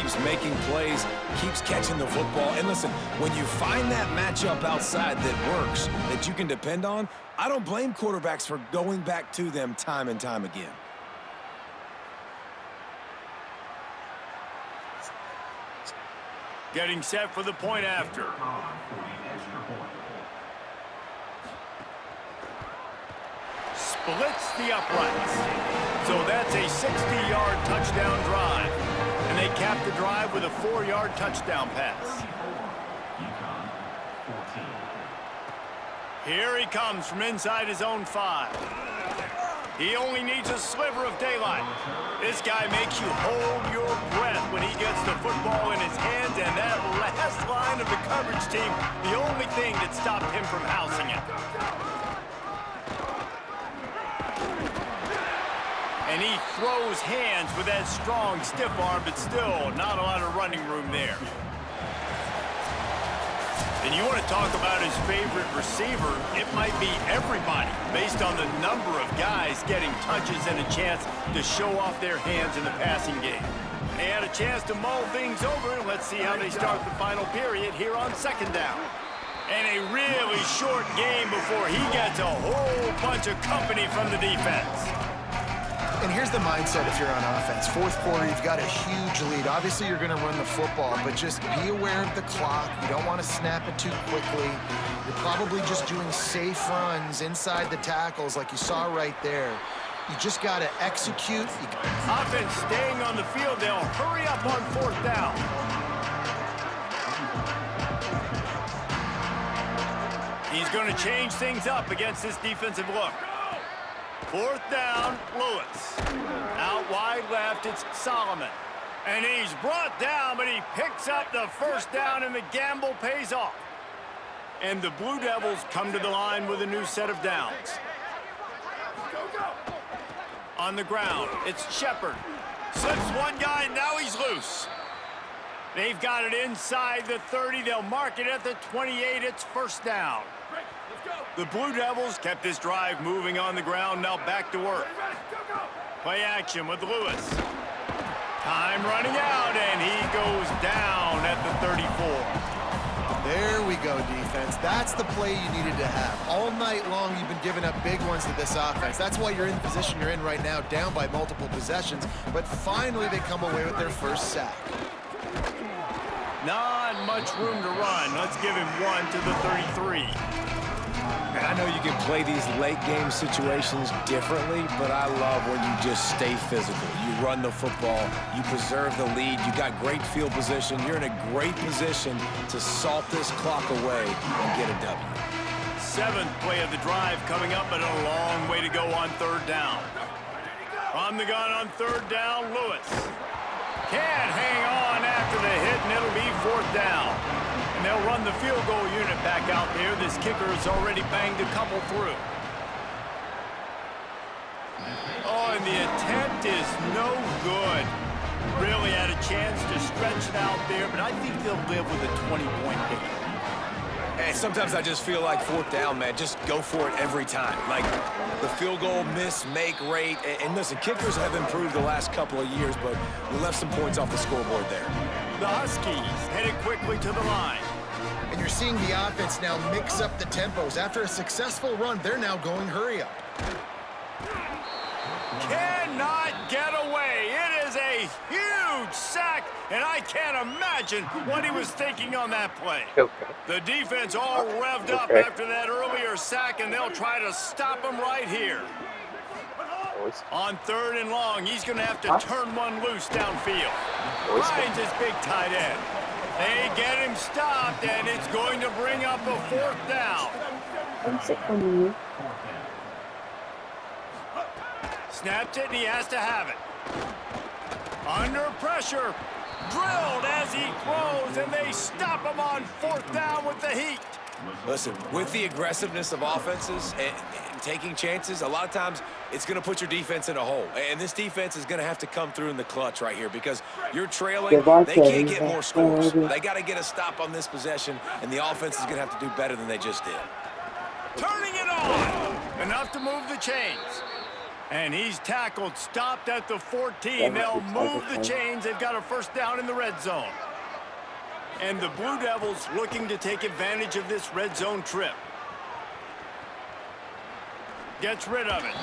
keeps making plays, keeps catching the football. And listen, when you find that matchup outside that works, that you can depend on, I don't blame quarterbacks for going back to them time and time again. Getting set for the point after. Splits the uprights. So that's a 60-yard touchdown drive. And they cap the drive with a 4-yard touchdown pass. Here he comes from inside his own 5. He only needs a sliver of daylight. This guy makes you hold your breath when he gets the football in his hands, and that last line of the coverage team, the only thing that stopped him from housing it. And he throws hands with that strong, stiff arm, but still not a lot of running room there. And you want to talk about his favorite receiver, it might be everybody, based on the number of guys getting touches and a chance to show off their hands in the passing game. They had a chance to mull things over. Let's see how they start the final period here on 2nd down. And a really short game before he gets a whole bunch of company from the defense. And here's the mindset if you're on offense. 4th quarter, you've got a huge lead. Obviously, you're going to run the football, but just be aware of the clock. You don't want to snap it too quickly. You're probably just doing safe runs inside the tackles like you saw right there. You just got to execute. Offense staying on the field. They'll hurry up on 4th down. He's going to change things up against this defensive look. 4th down, Lewis. Out wide left, it's Solomon. And he's brought down, but he picks up the 1st down, and the gamble pays off. And the Blue Devils come to the line with a new set of downs. On the ground, it's Shepard. Slips one guy, now he's loose. They've got it inside the 30. They'll mark it at the 28. It's 1st down. The Blue Devils kept this drive moving on the ground. Now back to work. Play action with Lewis. Time running out, and he goes down at the 34. There we go, defense. That's the play you needed to have. All night long, you've been giving up big ones to this offense. That's why you're in the position you're in right now, down by multiple possessions. But finally, they come away with their 1st sack. Not much room to run. Let's give him one to the 33. And I know you can play these late-game situations differently, but I love when you just stay physical. You run the football, you preserve the lead, you got great field position. You're in a great position to salt this clock away and get a W. 7th play of the drive coming up, but a long way to go on 3rd down. From the gun on 3rd down, Lewis. Can't hang on after the hit, and it'll be 4th down. And they'll run the field goal unit back out there. This kicker has already banged a couple through. Oh, and the attempt is no good. Really had a chance to stretch it out there, but I think they'll live with a 20-point lead. And sometimes I just feel like 4th down, man, just go for it every time. Like the field goal miss-make rate. And listen, kickers have improved the last couple of years, but we left some points off the scoreboard there. The Huskies headed quickly to the line. And you're seeing the offense now mix up the tempos. After a successful run, they're now going hurry up. Cannot get away. It is a huge sack, and I can't imagine what he was thinking on that play. The defense all revved up after that earlier sack, and they'll try to stop him right here. On 3rd and long, he's going to have to turn one loose downfield. Finds his big tight end. They get him stopped, and it's going to bring up a 4th down. Snaps it, and he has to have it. Under pressure. Drilled as he throws, and they stop him on 4th down with the heat. Listen, with the aggressiveness of offenses and taking chances, a lot of times it's going to put your defense in a hole. And this defense is going to have to come through in the clutch right here because you're trailing. They can't get more scores. They got to get a stop on this possession, and the offense is going to have to do better than they just did. Turning it on. Enough to move the chains. And he's tackled, stopped at the 14. They'll move the chains. They've got a first down in the red zone. And the Blue Devils looking to take advantage of this red zone trip. Gets rid of it.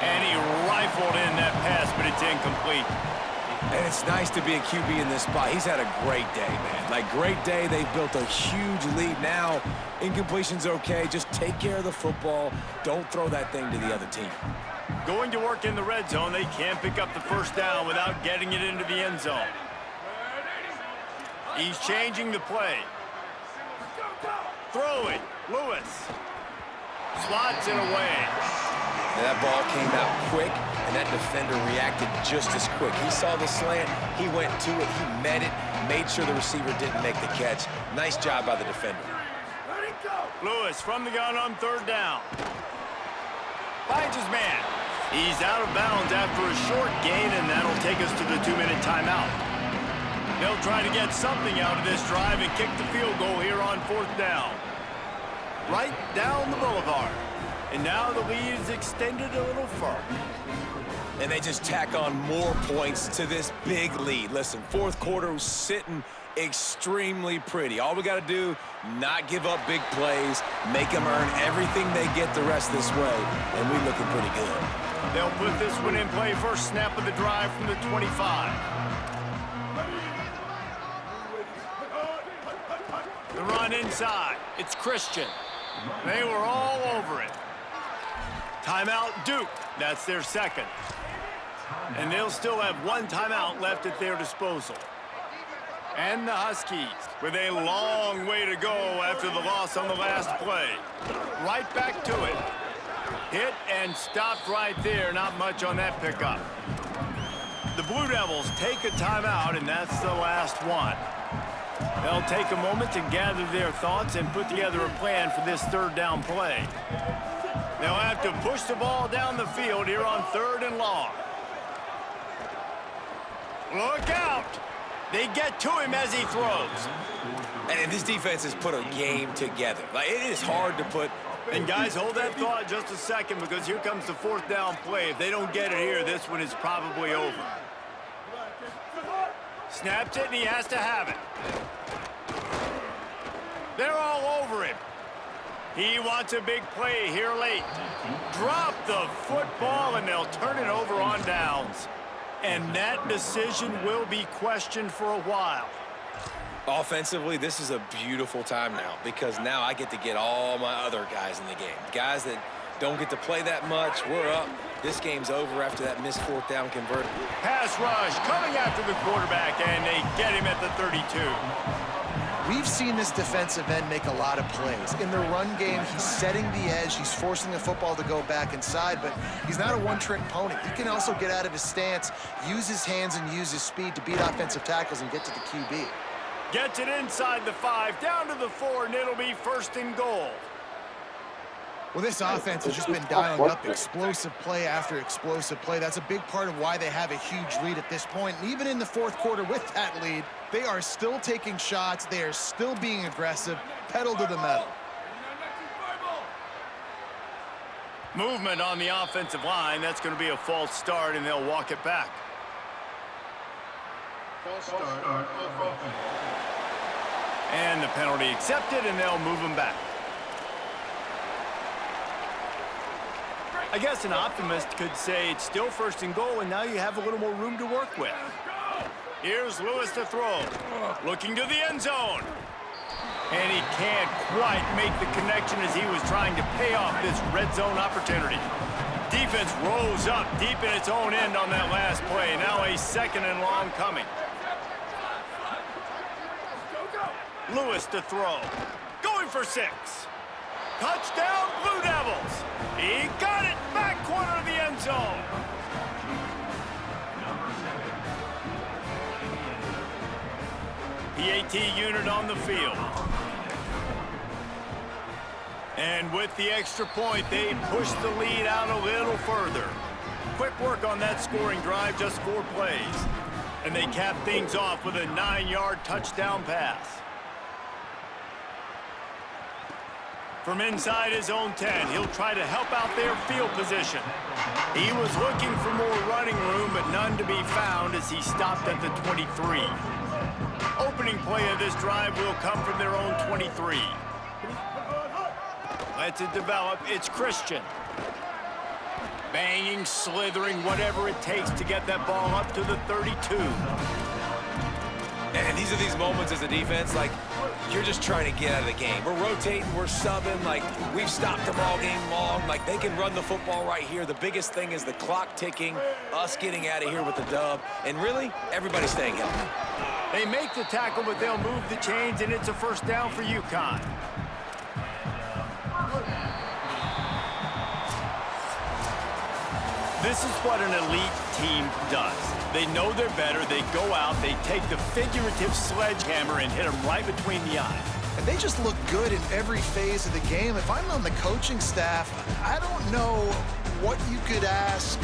And he rifled in that pass, but it's incomplete. And it's nice to be a QB in this spot. He's had a great day, man. Like, great day. They've built a huge lead. Now, incompletion's okay. Just take care of the football. Don't throw that thing to the other team. Going to work in the red zone. They can't pick up the first down without getting it into the end zone. He's changing the play. Throwing. Lewis. Slots it away. And that ball came out quick, and that defender reacted just as quick. He saw the slant, he went to it, he met it, made sure the receiver didn't make the catch. Nice job by the defender. Lewis from the gun on third down. Finds his man. He's out of bounds after a short gain, and that'll take us to the 2-minute timeout. They'll try to get something out of this drive and kick the field goal here on fourth down. Right down the boulevard. And now the lead is extended a little further. And they just tack on more points to this big lead. Listen, fourth quarter was sitting extremely pretty. All we got to do, not give up big plays, make them earn everything they get the rest this way, and we're looking pretty good. They'll put this one in play. First snap of the drive from the 25. The run inside. It's Christian. They were all over it. Timeout, Duke. That's their second. And they'll still have one timeout left at their disposal. And the Huskies with a long way to go after the loss on the last play. Right back to it. Hit and stopped right there. Not much on that pickup. The Blue Devils take a timeout, and that's the last one. They'll take a moment to gather their thoughts and put together a plan for this third down play. They'll have to push the ball down the field here on third and long. Look out! They get to him as he throws. And this defense has put a game together. Like, it is hard to put. And guys, hold that thought just a second, because here comes the fourth down play. If they don't get it here, this one is probably over. Snaps it, and he has to have it. They're all over him. He wants a big play here late. Drop the football, and they'll turn it over on downs. And that decision will be questioned for a while. Offensively, this is a beautiful time now, because now I get to get all my other guys in the game. Guys that don't get to play that much, we're up. This game's over after that missed fourth down converted. Pass rush coming after the quarterback, and they get him at the 32. We've seen this defensive end make a lot of plays. In the run game, he's setting the edge. He's forcing the football to go back inside, but he's not a one-trick pony. He can also get out of his stance, use his hands, and use his speed to beat offensive tackles and get to the QB. Gets it inside the 5, down to the 4, and it'll be first and goal. Well, this offense has just been dialing up explosive play after explosive play. That's a big part of why they have a huge lead at this point. And even in the fourth quarter with that lead, they are still taking shots. They are still being aggressive, pedal to the metal. Movement on the offensive line. That's going to be a false start, and they'll walk it back. False start. And the penalty accepted, and they'll move him back. I guess an optimist could say it's still first and goal, and now you have a little more room to work with. Here's Lewis to throw. Looking to the end zone. And he can't quite make the connection as he was trying to pay off this red zone opportunity. Defense rose up deep in its own end on that last play. Now a second and long coming. Lewis to throw. Going for 6. Touchdown, Blue Devils. He got it back corner of the end zone. PAT unit on the field. And with the extra point, they push the lead out a little further. Quick work on that scoring drive, just 4 plays. And they cap things off with a 9-yard touchdown pass. From inside his own 10, he'll try to help out their field position. He was looking for more running room, but none to be found as he stopped at the 23. Opening play of this drive will come from their own 23. Lets it develop. It's Christian. Banging, slithering, whatever it takes to get that ball up to the 32. And these are these moments as a defense, like, you're just trying to get out of the game. We're rotating, we're subbing, like, we've stopped them all game long. Like, they can run the football right here. The biggest thing is the clock ticking, us getting out of here with the dub, and really, everybody staying healthy. They make the tackle, but they'll move the chains, and it's a first down for UConn. This is what an elite team does. They know they're better. They go out. They take the figurative sledgehammer and hit them right between the eyes. And they just look good in every phase of the game. If I'm on the coaching staff, I don't know what you could ask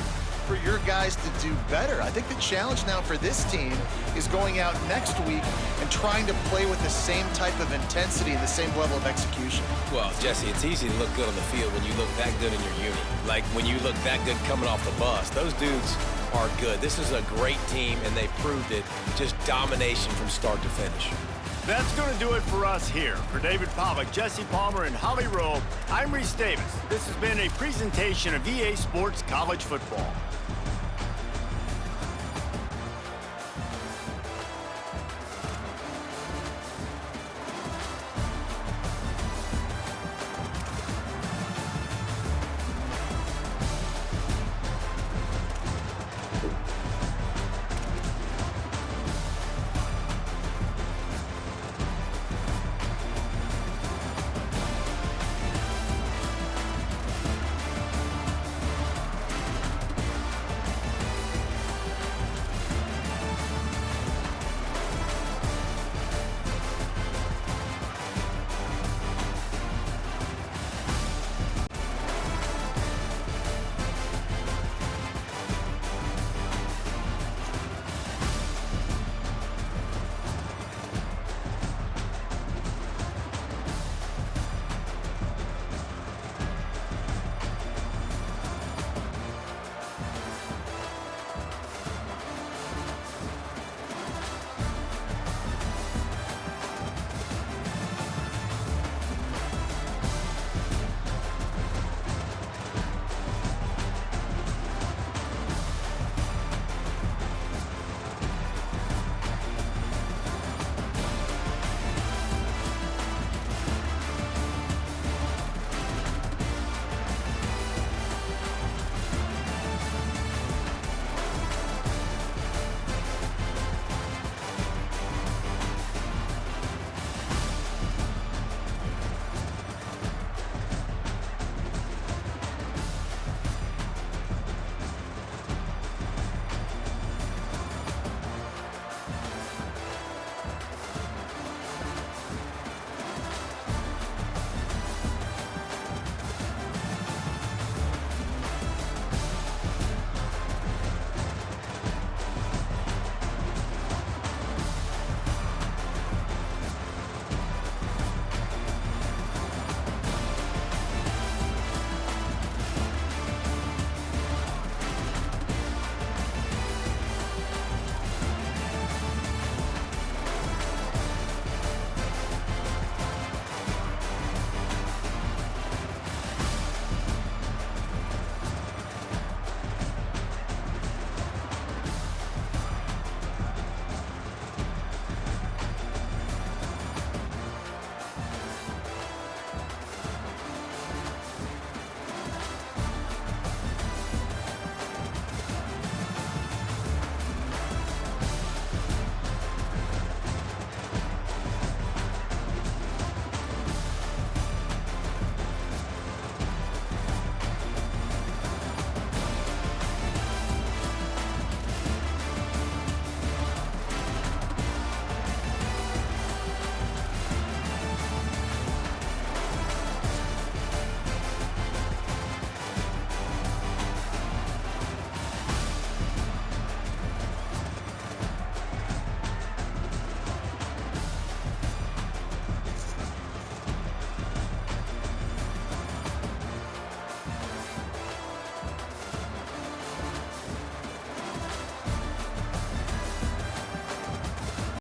for your guys to do better. I think the challenge now for this team is going out next week and trying to play with the same type of intensity and the same level of execution. Well, Jesse, it's easy to look good on the field when you look that good in your unit. Like, when you look that good coming off the bus, those dudes are good. This is a great team, and they proved it. Just domination from start to finish. That's going to do it for us here. For David Pollack, Jesse Palmer, and Holly Rowe, I'm Reese Davis. This has been a presentation of EA Sports College Football.